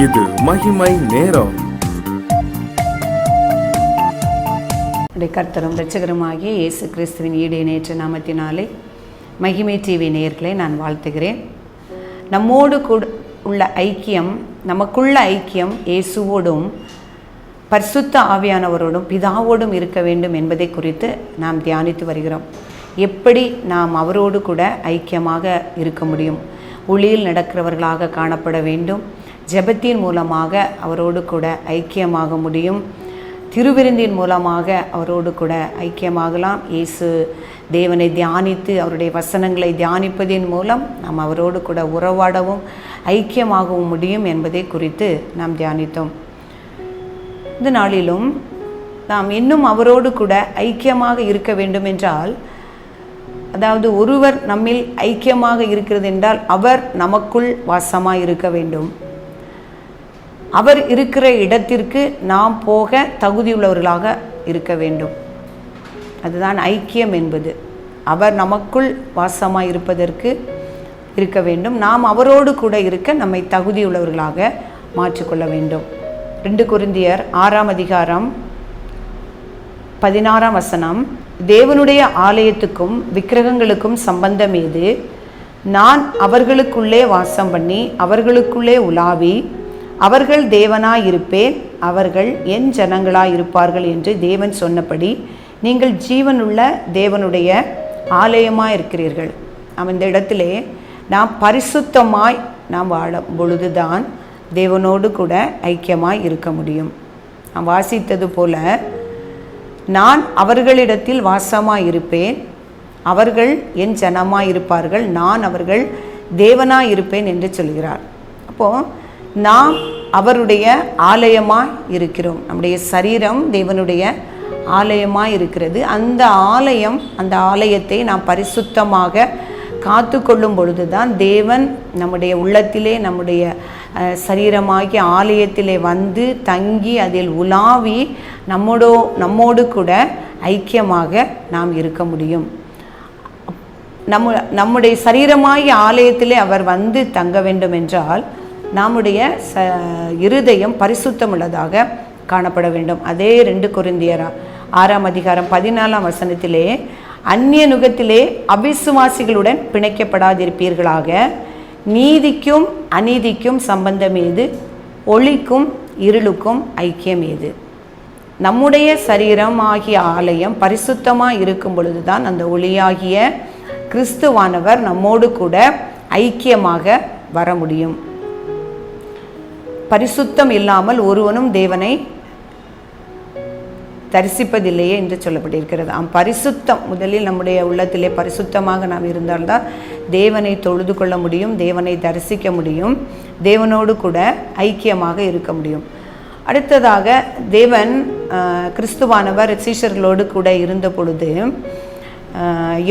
இது மகிமை நேரம். கர்த்தரும் இரட்சகருமாகிய இயேசு கிறிஸ்துவின் ஈடு நேற்று நாமத்தினாலே மகிமை டிவி நேயர்களை நான் வாழ்த்துகிறேன். நம்மோடு கூட உள்ள ஐக்கியம், நமக்குள்ள ஐக்கியம் இயேசுவோடும் பரிசுத்த ஆவியானவரோடும் பிதாவோடும் இருக்க வேண்டும் என்பதை குறித்து நாம் தியானித்து வருகிறோம். எப்படி நாம் அவரோடு கூட ஐக்கியமாக இருக்க முடியும்? ஒளியில் நடக்கிறவர்களாக காணப்பட வேண்டும். ஜெபத்தின் மூலமாக அவரோடு கூட ஐக்கியமாக முடியும். திருவிருந்தின் மூலமாக அவரோடு கூட ஐக்கியமாகலாம். இயேசு தேவனை தியானித்து அவருடைய வசனங்களை தியானிப்பதின் மூலம் நாம் அவரோடு கூட உறவாடவும் ஐக்கியமாகவும் முடியும் என்பதை குறித்து நாம் தியானித்தோம். இந்த நாளிலும் நாம் இன்னும் அவரோடு கூட ஐக்கியமாக இருக்க வேண்டும் என்றால், அதாவது ஒருவர் நம்மில் ஐக்கியமாக இருக்கிறது என்றால் அவர் நமக்குள் வாசமாக இருக்க வேண்டும். அவர் இருக்கிற இடத்திற்கு நாம் போக தகுதியுள்ளவர்களாக இருக்க வேண்டும். அதுதான் ஐக்கியம் என்பது. அவர் நமக்குள் வாசமாக இருப்பதற்கு இருக்க வேண்டும். நாம் அவரோடு கூட இருக்க நம்மை தகுதியுள்ளவர்களாக மாற்றிக்கொள்ள வேண்டும். 2 கொரிந்தியர் 6ஆம் அதிகாரம் 16ஆம் வசனம், தேவனுடைய ஆலயத்துக்கும் விக்கிரகங்களுக்கும் சம்பந்தம் ஏது? நான் அவர்களுக்குள்ளே வாசம் பண்ணி அவர்களுக்குள்ளே உலாவி அவர்கள் தேவனாயிருப்பேன், அவர்கள் என் ஜனங்களாயிருப்பார்கள் என்று தேவன் சொன்னபடி நீங்கள் ஜீவனுள்ள தேவனுடைய ஆலயமாக இருக்கிறீர்கள். இந்த இடத்திலே நாம் பரிசுத்தமாய் நாம் வாழும் பொழுதுதான் தேவனோடு கூட ஐக்கியமாய் இருக்க முடியும். நாம் வாசித்தது போல, நான் அவர்களிடத்தில் வாசமாய் இருப்பேன், அவர்கள் என் ஜனமாய் இருப்பார்கள், நான் அவர்கள் தேவனாய் இருப்பேன் என்று சொல்கிறார். அப்போது நாம் அவருடைய ஆலயமாய் இருக்கிறோம். நம்முடைய சரீரம் தேவனுடைய ஆலயமாய் இருக்கிறது. அந்த ஆலயத்தை நாம் பரிசுத்தமாக காத்து கொள்ளும் பொழுதுதான் தேவன் நம்முடைய உள்ளத்திலே, நம்முடைய சரீரமாகிய ஆலயத்திலே வந்து தங்கி அதில் உலாவி நம்மோடு கூட ஐக்கியமாக நாம் இருக்க முடியும். நம்முடைய சரீரமாகிய ஆலயத்திலே அவர் வந்து தங்க வேண்டும் என்றால் நம்முடைய இருதயம் பரிசுத்தம் உள்ளதாக காணப்பட வேண்டும். அதே 2 கொரிந்தியர் 6ஆம் அதிகாரம் 14ஆம் வசனத்திலே, அந்நிய நுகத்திலே அவிசுவாசிகளுடன் பிணைக்கப்படாதிருப்பீர்களாக, நீதிக்கும் அநீதிக்கும் சம்பந்தம் ஏது? ஒளிக்கும் இருளுக்கும் ஐக்கியம் ஏது? நம்முடைய சரீரம் ஆகிய ஆலயம் பரிசுத்தமாக இருக்கும் பொழுதுதான் அந்த ஒளியாகிய கிறிஸ்துவானவர் நம்மோடு கூட ஐக்கியமாக வர முடியும். பரிசுத்தம் இல்லாமல் ஒருவனும் தேவனை தரிசிப்பதில்லையே என்று சொல்லப்பட்டிருக்கிறது. பரிசுத்தம் முதலில் நம்முடைய உள்ளத்திலே பரிசுத்தமாக நாம் இருந்தால்தான் தேவனை தொழுது கொள்ள முடியும், தேவனை தரிசிக்க முடியும், தேவனோடு கூட ஐக்கியமாக இருக்க முடியும். அடுத்ததாக, தேவன் கிறிஸ்துவானவர் சீஷர்களோடு கூட இருந்த பொழுது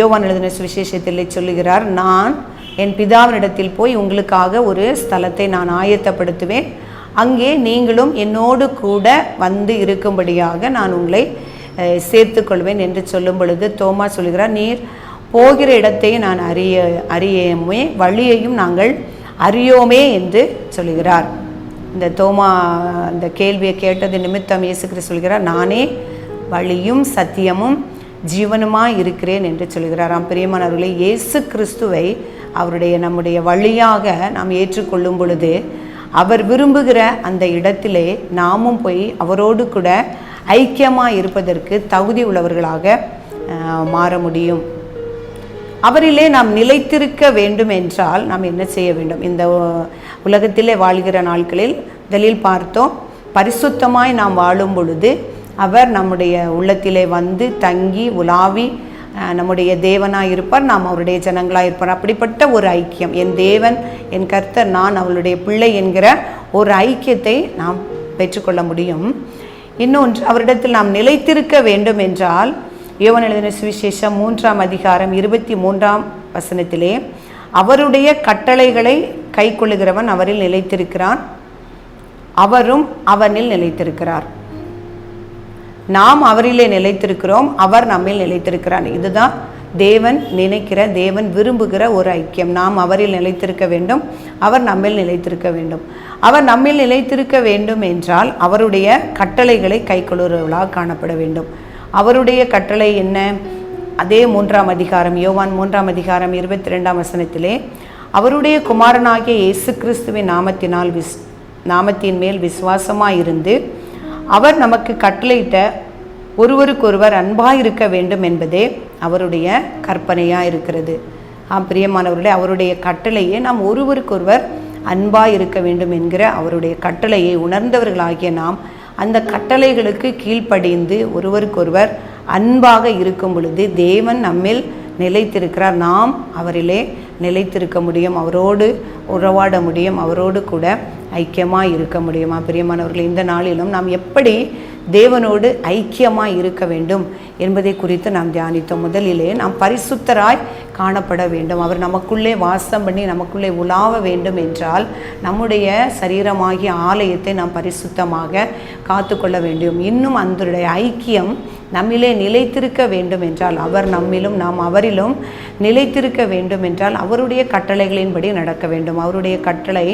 யோவான் எழுதின சுவிசேஷத்தில் சொல்லுகிறார், நான் என் பிதாவினிடத்தில் போய் உங்களுக்காக ஒரு ஸ்தலத்தை நான் ஆயத்தப்படுத்துவேன், அங்கே நீங்களும் என்னோடு கூட வந்து இருக்கும்படியாக நான் உங்களை சேர்த்துக்கொள்வேன் என்று சொல்லும் பொழுது தோமா சொல்கிறார், நீர் போகிற இடத்தை நான் அறியோமே, வழியையும் நாங்கள் அறியோமே என்று சொல்கிறார். இந்த தோமா இந்த கேள்வியை கேட்டது நிமித்தம் இயேசு கிறிஸ்து சொல்கிறார், நானே வழியும் சத்தியமும் ஜீவனுமாய் இருக்கிறேன் என்று சொல்கிறாராம். பிரியமானவர்களே, இயேசு கிறிஸ்துவை நம்முடைய வழியாக நாம் ஏற்றுக்கொள்ளும் பொழுது அவர் விரும்புகிற அந்த இடத்திலே நாமும் போய் அவரோடு கூட ஐக்கியமாக இருப்பதற்கு தகுதி உள்ளவர்களாக மாற முடியும். அவரிலே நாம் நிலைத்திருக்க வேண்டும் என்றால் நாம் என்ன செய்ய வேண்டும்? இந்த உலகத்திலே வாழ்கிற நாட்களில் முதலில் பார்த்தோம், பரிசுத்தமாய் நாம் வாழும் பொழுது அவர் நம்முடைய உள்ளத்திலே வந்து தங்கி உலாவி நம்முடைய தேவனாக இருப்பார், நாம் அவருடைய ஜனங்களாக இருப்பார். அப்படிப்பட்ட ஒரு ஐக்கியம், என் தேவன் என் கர்த்தர் நான் அவளுடைய பிள்ளை என்கிற ஒரு ஐக்கியத்தை நாம் பெற்றுக்கொள்ள முடியும். இன்னொன்று, அவரிடத்தில் நாம் நிலைத்திருக்க வேண்டும் என்றால் யோவான் எழுதின சுவிசேஷம் 3ஆம் அதிகாரம் 23ஆம் வசனத்திலே, அவருடைய கட்டளைகளை கை கொள்ளுகிறவன் அவரில் நிலைத்திருக்கிறான், அவரும் அவனில் நிலைத்திருக்கிறார். நாம் அவரிலே நிலைத்திருக்கிறோம், அவர் நம்மில் நிலைத்திருக்கிறார். இதுதான் தேவன் நினைக்கிற, தேவன் விரும்புகிற ஒரு ஐக்கியம். நாம் அவரில் நிலைத்திருக்க வேண்டும், அவர் நம்மில் நிலைத்திருக்க வேண்டும். அவர் நம்மில் நிலைத்திருக்க வேண்டும் என்றால் அவருடைய கட்டளைகளை கைக்கொள்ளுறவர்களாக காணப்பட வேண்டும். அவருடைய கட்டளை என்ன? அதே 3ஆம் அதிகாரம், யோவான் 3ஆம் அதிகாரம் 22ஆம் வசனத்திலே, அவருடைய குமாரனாகிய இயேசு கிறிஸ்துவின் நாமத்தின் மேல் விசுவாசமாயிருந்து அவர் நமக்கு கட்டளையிட்ட ஒருவருக்கொருவர் அன்பாயிருக்க வேண்டும் என்பதே அவருடைய கற்பனையாக இருக்கிறது. பிரியமானவர்களே, அவருடைய கட்டளையே நாம் ஒருவருக்கொருவர் அன்பாயிருக்க வேண்டும் என்கிற அவருடைய கட்டளையை உணர்ந்தவர்களாகிய நாம் அந்த கட்டளைகளுக்கு கீழ்ப்படிந்து ஒருவருக்கொருவர் அன்பாக இருக்கும் பொழுது தேவன் நம்மில் நிலைத்திருக்கிறார். நாம் அவரிலே நிலைத்திருக்க முடியும், அவரோடு உறவாட முடியும், அவரோடு கூட ஐக்கியமாக இருக்க முடியுமா? பிரியமானவர்களே, இந்த நாளிலும் நாம் எப்படி தேவனோடு ஐக்கியமாக இருக்க வேண்டும் என்பதை குறித்து நாம் தியானித்தோம். முதலிலே நாம் பரிசுத்தராய் காணப்பட வேண்டும். அவர் நமக்குள்ளே வாசம் பண்ணி நமக்குள்ளே உலாவ வேண்டும் என்றால் நம்முடைய சரீரமாகிய ஆலயத்தை நாம் பரிசுத்தமாக காத்துக்கொள்ள வேண்டும். இன்னும் அந்த ஐக்கியம் நம்மிலே நிலைத்திருக்க வேண்டும் என்றால், அவர் நம்மிலும் நாம் அவரிலும் நிலைத்திருக்க வேண்டும் என்றால் அவருடைய கட்டளைகளின்படி நடக்க வேண்டும். அவருடைய கட்டளை,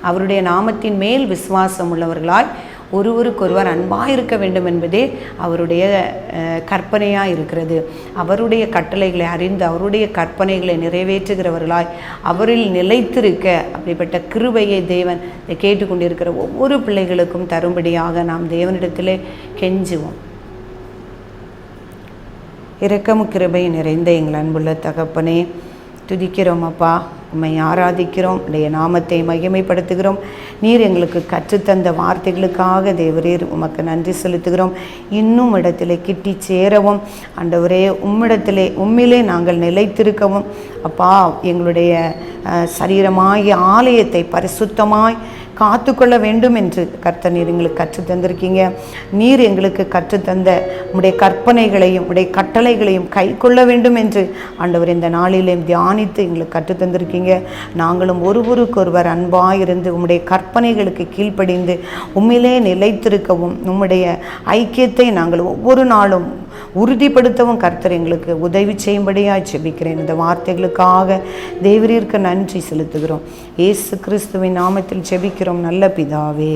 அவருடைய நாமத்தின் மேல் விசுவாசம் உள்ளவர்களாய் ஒருவருக்கொருவர் அன்பாக இருக்க வேண்டும் என்பதே அவருடைய கற்பனையாக இருக்கிறது. அவருடைய கட்டளைகளை அறிந்து அவருடைய கற்பனைகளை நிறைவேற்றுகிறவர்களாய் அவரில் நிலைத்திருக்க அப்படிப்பட்ட கிருபையை தேவன் கேட்டுக்கொண்டிருக்கிற ஒவ்வொரு பிள்ளைகளுக்கும் தரும்படியாக நாம் தேவனிடத்திலே கெஞ்சுவோம். இரக்கமும் கிருபை நிறைந்த எங்கள் அன்புள்ள தகப்பனே, துதிக்கிறோம் அப்பா, உம்மை ஆராதிக்கிறோம், உடைய நாமத்தை மகிமைப்படுத்துகிறோம். நீர் எங்களுக்கு கற்றுத்தந்த வார்த்தைகளுக்காக தேவரீர் உமக்கு நன்றி செலுத்துகிறோம். இன்னும் இடத்திலே கிட்டி சேரவும் ஆண்டவரே, உம்மிலே நாங்கள் நிலைத்திருக்கவும் அப்பா, எங்களுடைய சரீரமாகிய ஆலயத்தை பரிசுத்தமாய் காத்துக்கொள்ள வேண்டும் என்று கர்த்தர் நீர் எங்களுக்கு கற்றுத்தந்திருக்கீங்க. நீர் எங்களுக்கு கற்றுத்தந்த உடைய கற்பனைகளையும் உடைய கட்டளைகளையும் கை கொள்ள வேண்டும் என்று ஆண்டவர் இந்த நாளிலே தியானித்து எங்களுக்கு கற்றுத்தந்திருக்கீங்க. நாங்களும் ஒருவருக்கொருவர் அன்பாயிருந்து உம்முடைய கற்பனைகளுக்கு கீழ்ப்படிந்து உம்மிலே நிலைத்திருக்கவும் உம்முடைய ஐக்கியத்தை நாங்கள் ஒவ்வொரு நாளும் உறுதிப்படுத்தவும் கர்த்தர் எங்களுக்கு உதவி செய்யும்படியாக ஜெபிக்கிறேன். இந்த வார்த்தைகளுக்காக தேவரீருக்கு நன்றி செலுத்துகிறோம். இயேசு கிறிஸ்துவின் நாமத்தில் ஜெபிக்கிறோம் நல்ல பிதாவே.